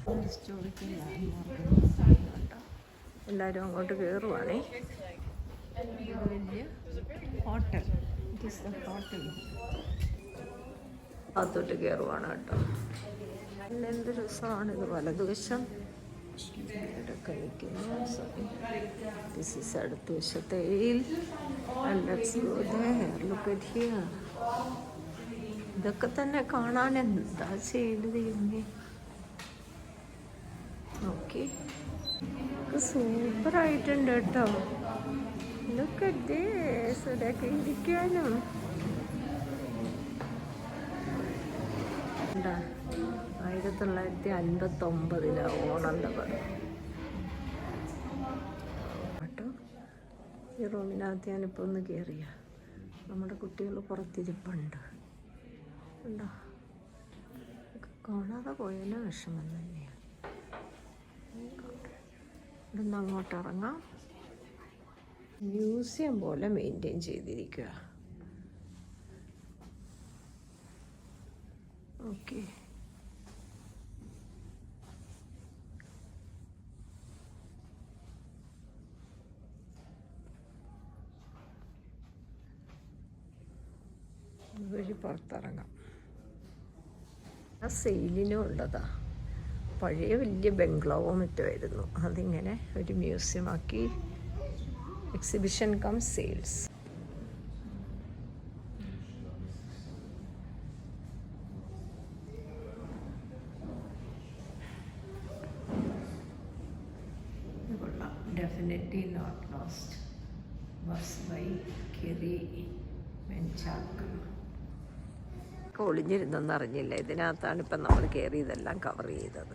Historical landmark കേട്ടോ. എല്ലാവരും അങ്ങോട്ട് കയറുവാണേ. വലിയ hotel, it is the hotel. അകത്തോട്ട് കയറുവാണ് കേട്ടോ. നല്ല എന്ത് രസമാണിത്. വലതുവശം ഇവിടെയൊക്കെ നിൽക്കുന്നു. ദിസ് ഈസ് അടുത്ത വശത്തെ ഇതൊക്കെ തന്നെ കാണാൻ എന്താ ചെയ്തത് ഇങ്ങനെ. ഓക്കെ, സൂപ്പറായിട്ടുണ്ട് കേട്ടോ. ഇതൊക്കെ ഇതൊക്കെ ഇരിക്കാനും 1959 ഓണൻ്റെ പടം കേട്ടോ. ഈ റൂമിനകത്ത് ഞാനിപ്പോൾ ഒന്ന് കയറിയ നമ്മുടെ കുട്ടികൾ പുറത്തിരിപ്പുണ്ട് ഉണ്ടോ. കാണാതെ പോയാലും വിഷമം തന്നെയാണ്. ഇവിടുന്ന് അങ്ങോട്ട് ഇറങ്ങാം. മ്യൂസിയം പോലെ മെയിൻറ്റെയിൻ ചെയ്തിരിക്കുക. ഓക്കെ, വഴി പുറത്തിറങ്ങാം. ആ സെയിലിനും ഉള്ളതാ. പഴയ വലിയ ബംഗ്ലാവോ മറ്റുമായിരുന്നു. അതിങ്ങനെ ഒരു മ്യൂസിയമാക്കി. Exhibition cum sales. Definitely not lost. Was by Kerry Menchak. ഒളിഞ്ഞിരുന്നെന്ന് അറിഞ്ഞില്ല. ഇതിനകത്താണ് ഇപ്പം നമ്മൾ കയറി ഇതെല്ലാം കവർ ചെയ്തത്.